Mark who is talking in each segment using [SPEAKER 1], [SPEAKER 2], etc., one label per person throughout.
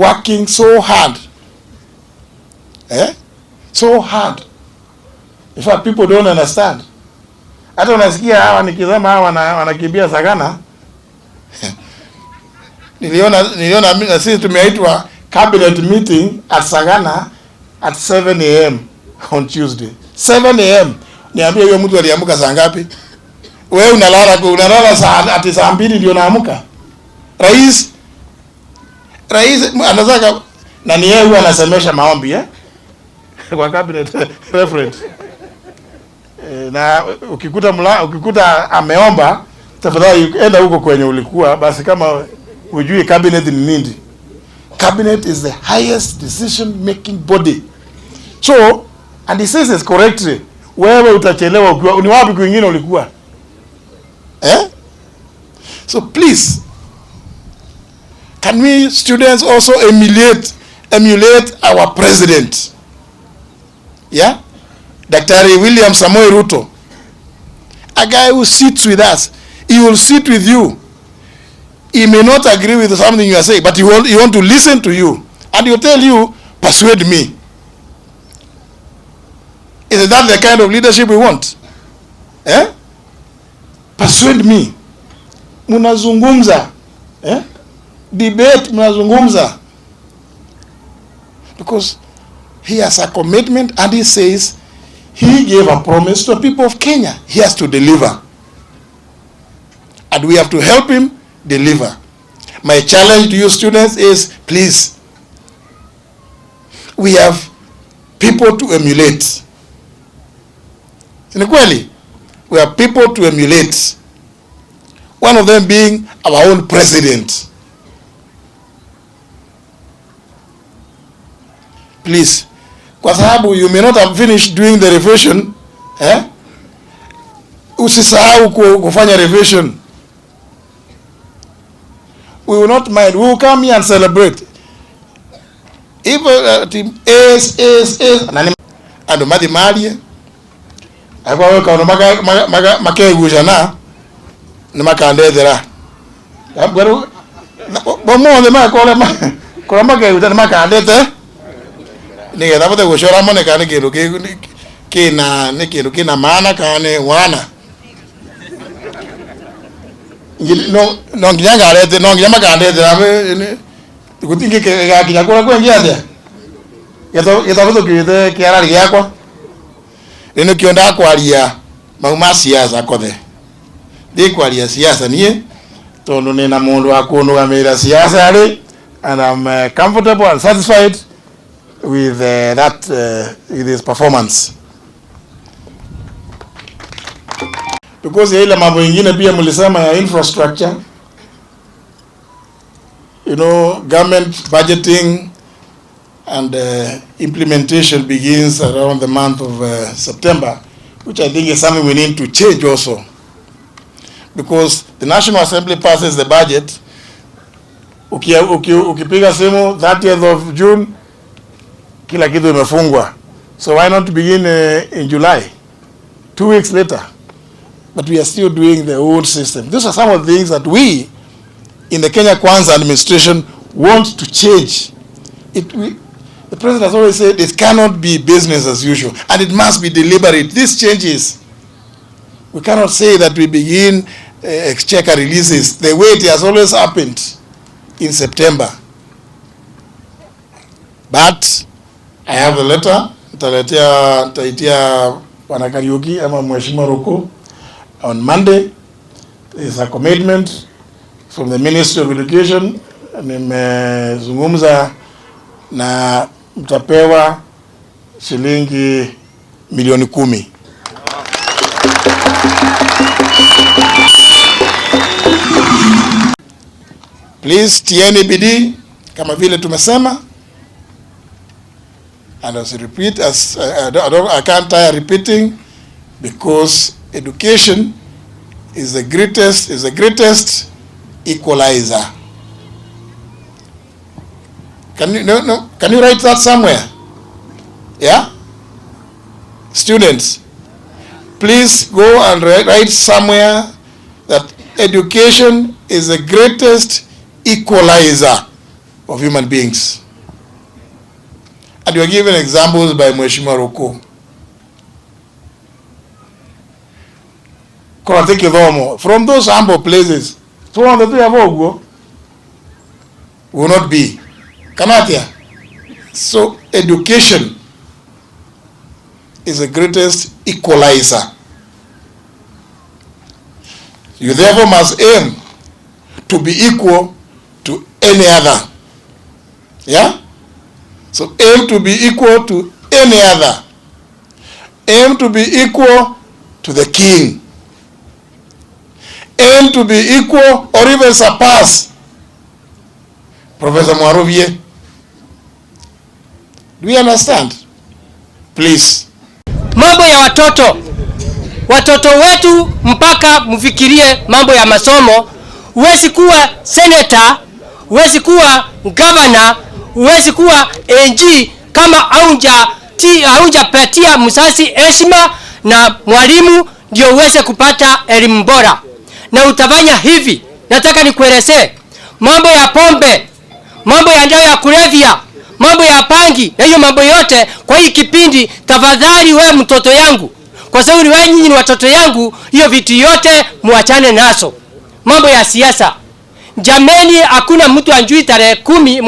[SPEAKER 1] working so hard. So hard. In fact, people don't understand. Hata unasikia hawa nikisema hawa wanakimbia Sagana. Niliona na sisi tumeitwa cabinet meeting at Sagana at 7 a.m. on Tuesday. 7 a.m. Niambia huyo mtu aliamka saa ngapi? Wewe unalala saa 2 ndio unaamka. Rais anataka na ni yeye anasemesha maombi kwa cabinet reference. Na ukikuta ameomba, tafadhali enda huko kwenye ulikuwa, basi kama ujui cabinet ni nini. Cabinet is the highest decision making body. So, and he says it correctly. Wewe utachelewa ukiwa ni wapi kwingine ulikuwa? So please, can we students also emulate our president? Yeah? Dr. William Samoei Ruto. A guy who sits with us. He will sit with you. He may not agree with something you are saying, but he want to listen to you. And he will tell you, persuade me. Is that the kind of leadership we want? Persuade me. Munazungumza. Debate, munazungumza. Because he has a commitment and he says he gave a promise to the people of Kenya. He has to deliver. And we have to help him deliver. My challenge to you students is, please, we have people to emulate. In kweli, we have people to emulate. One of them being our own president. Please, kwa sababu you may not have finished doing the revision, usisahau kufanya revision. We will not mind. We will come here and celebrate. If team is and madi mali akwa weka no makegusha na makandethera abgaro bomo de makole kola makegusha makandete ni getha bote gucora mone kana kindu kina maana kana wana no nginya ngarete no nginya makandete rabe gutinge ke gakinya kora kwengia atia getabuto kiite kiarari giakwa rino kionda kwaria mauma siasa kothe ndi kwaria siasa nie tondu ni na mundu akunugamira siasa ari, and I'm comfortable and satisfied with with his performance, because ile mambo ingine pia mlisema ya infrastructure, you know, government budgeting and implementation begins around the month of September, which I think is something we need to change also, because the National Assembly passes the budget. Ukipiga simu 30th of June kila kitu imefungwa, so why not begin in July, 2 weeks later? But we are still doing the old system. These are some of the things that we in the Kenya Kwanza administration want to change. The president has always said it cannot be business as usual, and it must be deliberate. These changes, we cannot say that we begin exchequer releases the way it has always happened in September. But I have the letter. Taitia Wanakariuki ama Mheshimiwa Ruko on Monday. There is a commitment from the Ministry of Education. Nimezungumza na mtapewa shilingi milioni 10. Please tieni bidii kama vile tumesema, and as I repeat, I can't tire repeating, because education is the greatest equalizer. Can you write that somewhere? Yeah? Students, please go and write somewhere that education is the greatest equalizer. of human beings. And you are given examples by Mheshimiwa Ruko. From those humble places, will not be. Kamatia. So education is the greatest equalizer. You therefore must aim to be equal to any other. Yeah? So aim to be equal to any other. Aim to be equal to the king. Aim to be equal or even surpass Professor Mwarovye. Do you understand? Please.
[SPEAKER 2] Mambo ya watoto wetu, mpaka mfikirie mambo ya masomo. Huwezi kuwa senator, huwezi kuwa governor, huwezi kuwa AG kama haujapatia mzazi heshima na mwalimu ndio uweze kupata elimu bora. Na utafanya hivi, nataka nikuelezee mambo ya pombe, mambo ya dawa ya kulevya, mambo ya pangi, na hiyo mambo yote kwa hii kipindi. Tafadhali wewe mtoto yangu, kwa sababu wewe nyinyi ni watoto yangu, hiyo vitu yote muachane nazo. Mambo ya siasa, jameni, hakuna mtu anjui tarehe 9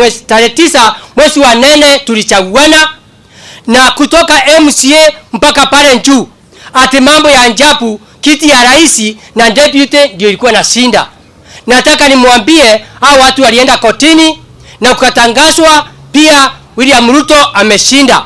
[SPEAKER 2] mwezi wa 4 tulichaguana na kutoka MCA mpaka pale juu. Ati mambo ya anjabu, kiti ya rais na deputy ndio ilikuwa na shinda. Nataka nimwambie hao watu walienda kotini na kukatangazwa pia William RUTO ameshinda.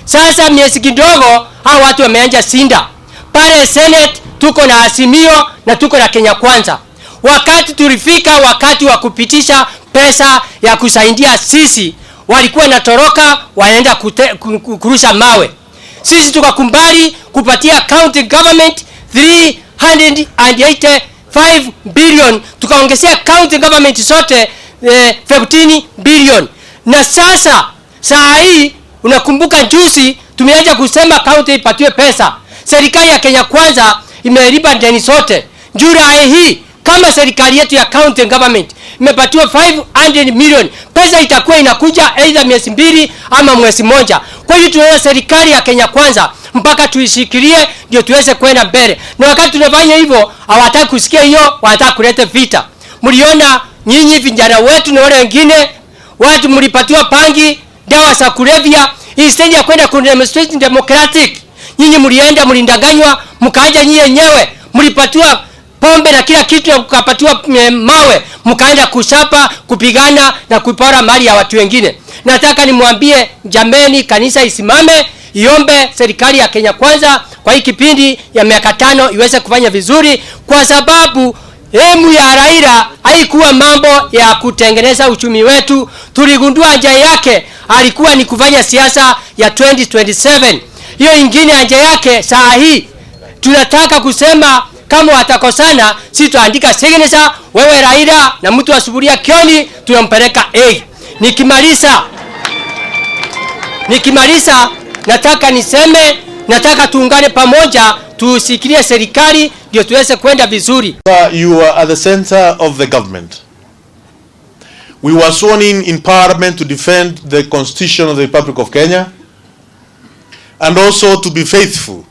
[SPEAKER 2] Sasa miezi kidogo hao watu wameanza shinda. Pale Senate tuko na Azimio na tuko na Kenya Kwanza. Wakati tulifika wakati wa kupitisha pesa ya kusaidia sisi, walikuwa natoroka wanaenda kurusha mawe. Sisi tukakumbali kupatia county government 385 billion, tukaongezea county government zote 15 billion. Na sasa saa hii unakumbuka juzi tumeanza kusema county ipatiwe pesa. Serikali ya Kenya Kwanza imelipa deni zote. Julai hii kama serikali yetu ya county government imepatiwa 500 million, pesa itakuwa inakuja either miezi 2 ama mwezi moja. Kwa hiyo tunaona serikali ya Kenya Kwanza mpaka tuishikilie ndio tuweze kwenda mbele. Na wakati tunafanya hivyo hawataka kusikia hiyo, wanataka kuleta vita. Mliona nyinyi vijana wetu na wale wengine watu mlipatiwa pangi, dawa za kulevya, instead ya kwenda ku demonstrate democratic. Nyinyi mlienda mlindanganywa, mkaja nyinyi wenyewe mlipatiwa pombe na kila kitu, mkapatiwa mawe, mkaenda kushapa, kupigana na kupora mali ya watu wengine. Nataka nimwambie jameni, kanisa isimame, iombe serikali ya Kenya Kwanza kwa hii kipindi ya miaka 5 iweze kufanya vizuri, kwa sababu Emnu ya Raila haikuwa mambo ya kutengeneza uchumi wetu. Tuligundua njia yake alikuwa ni kufanya siasa ya 2027. Hiyo ingine njia yake saa hii tunataka kusema kama watakosana, si tuandika signature, wewe Raila na mtu wa suburia Kioni tunampeleka A. Nikimaliza nataka niseme, nataka tuungane pamoja, tusikilie serikali ndio tuweze kwenda vizuri.
[SPEAKER 3] You are at the center of the government. We were sworn in parliament to defend the constitution of the Republic of Kenya and also to be faithful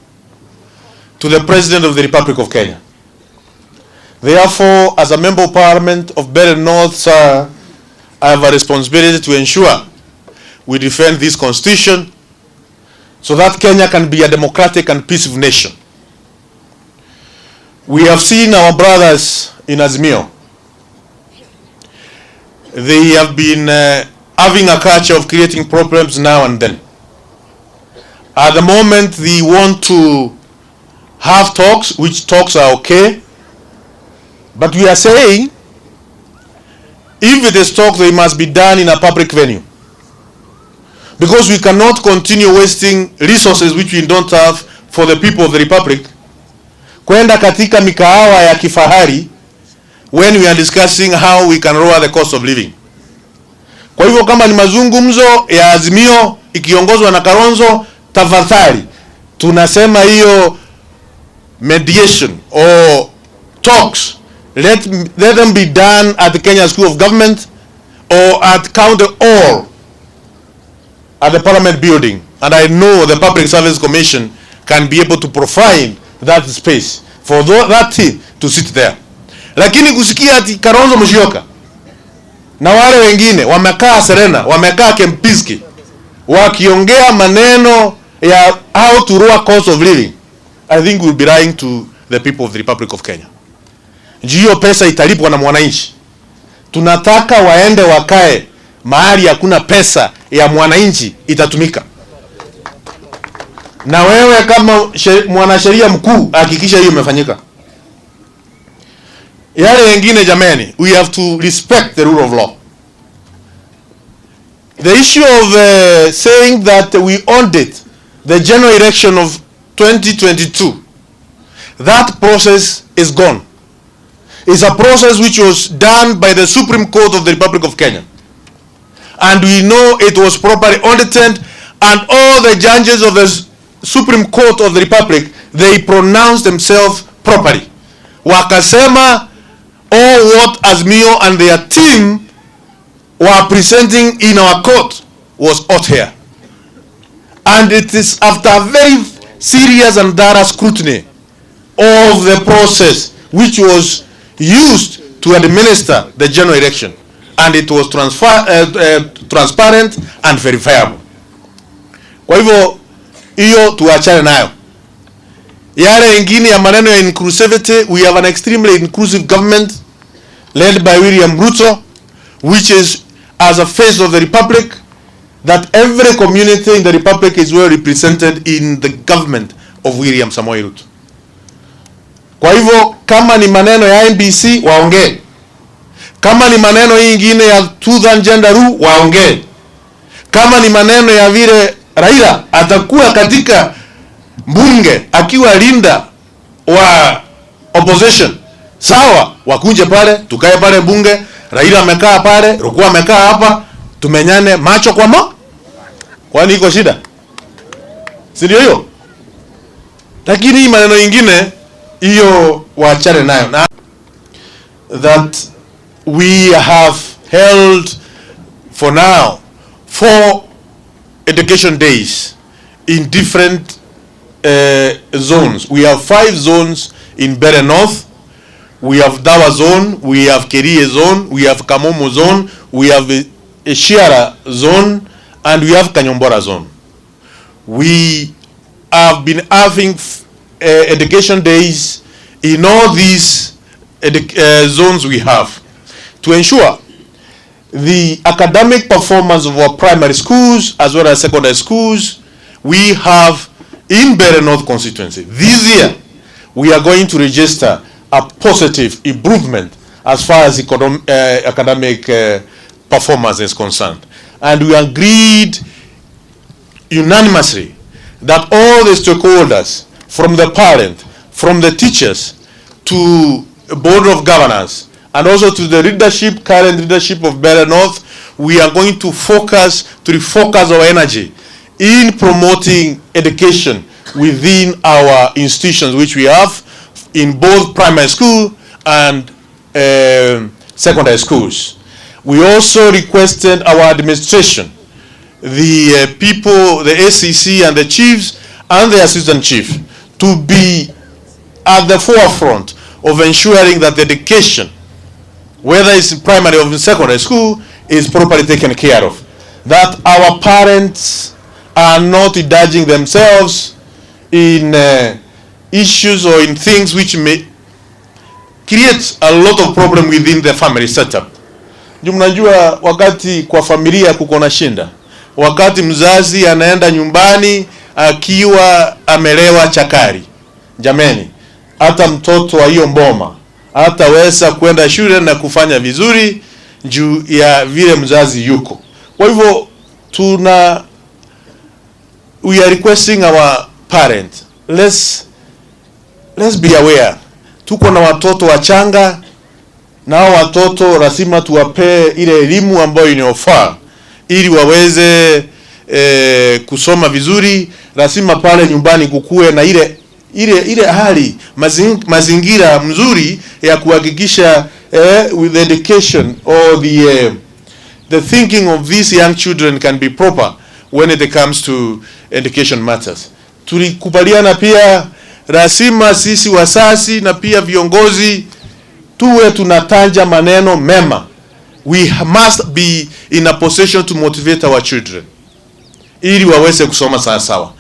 [SPEAKER 3] to the President of the Republic of Kenya. Therefore, as a member of parliament of Belt North, sir, I have a responsibility to ensure we defend this constitution so that Kenya can be a democratic and peaceful nation. We have seen our brothers in Azimio. They have been having a culture of creating problems now and then. At the moment, they want to have talks, which talks are okay. But we are saying, if it is talk, they must be done in a public venue. Because we cannot continue wasting resources which we don't have for the people of the Republic kwenda katika mikahawa ya kifahari when we are discussing how we can lower the cost of living. Kwa hivyo kama ni mazungumzo ya Azimio ikiongozwa na Kalonzo, tafadhali tunasema hiyo mediation or talks, let them be done at the Kenya School of Government or at county hall at the Parliament building, and I know the Public Service Commission can be able to provide that space for that team to sit there. Lakini kusikia ati Kalonzo Musyoka na wale wengine wamekaa Serena, wamekaa Kempiski wakiongea maneno ya how to lower cost of living, I think we'll be lying to the people of the Republic of Kenya. Hiyo pesa italipwa na mwananchi. Tunataka waende wakae mahali hakuna pesa ya mwananchi itatumika. Na wewe kama mwanasheria mkuu hakikisha hiyo imefanyika. Yale wengine jamani, we have to respect the rule of law. The issue of saying that we audit the general election of 2022, that process is gone. It's a process which was done by the Supreme Court of the Republic of Kenya. And we know it was properly audited, and all the judges of the Supreme Court of the Republic, they pronounced themselves properly. Wakasema all what Azimio and their team were presenting in our court was out here. And it is after a very serious and thorough scrutiny of the process which was used to administer the general election, and it was transparent and verifiable. Kwa hivyo hiyo tuachane nayo. Yale wengine ya maneno ya inclusivity, we have an extremely inclusive government led by RUTO, which is as a face of the republic, that every community in the republic is well represented in the government of William Samoei Ruto. Kwa hivyo kama ni maneno ya NBC waongee, kama ni maneno hii nyingine ya Truth and Gender Rule waongee, kama ni maneno ya vile Raila atakuwa katika bunge akiwa linda wa opposition, sawa, wakunje pale, tukae pale bunge, Raila amekaa pale, Ruku amekaa hapa, tumenyane macho kwa mo. Kwani iko shida? Si ndio hiyo? Lakini hii maneno nyingine hiyo waachane nayo. That we have held for now 4 education days in different zones. We have 5 zones in Bere North. We have Dawa zone, we have Kerie zone, we have Kamomo zone, we have Shiara zone, and we have Kanyombora zone. We have been having education days in all these zones we have to ensure the academic performance of our primary schools as well as secondary schools. We have in Bere North constituency this year we are going to register a positive improvement as far as academic performance is concerned, and we agreed unanimously that all the stakeholders, from the parent, from the teachers to board of governors, and also to the leadership, current leadership of Bere North, we are going to refocus our energy in promoting education within our institutions which we have in both primary school and secondary schools. We also requested our administration, the people, the ACC and the chiefs and the assistant chief, to be at the forefront of ensuring that the education, whether it's in primary or in secondary school, is properly taken care of. That our parents are not indulging themselves in issues or in things which may create a lot of problem within the family setup. Mnajua wakati kwa familia kuko na shinda, wakati mzazi anaenda nyumbani akiwa amelewa chakari, jameni, hata mtoto wa hiyo mboma hataweza kwenda shule na kufanya vizuri juu ya vile mzazi yuko. Kwa hivyo we are requesting our parents, let's be aware, tuko na watoto wachanga, na watoto lazima tuwapee ile elimu ambayo inayofaa ili waweze kusoma vizuri. Lazima pale nyumbani kukue na ile hali mazingira mzuri ya kuhakikisha with the education or the thinking of these young children can be proper when it comes to education matters. Tulikubaliana pia lazima sisi wasasi na pia viongozi tuwe tunatanja maneno mema. We must be in a position to motivate our children ili waweze kusoma sawa sawa.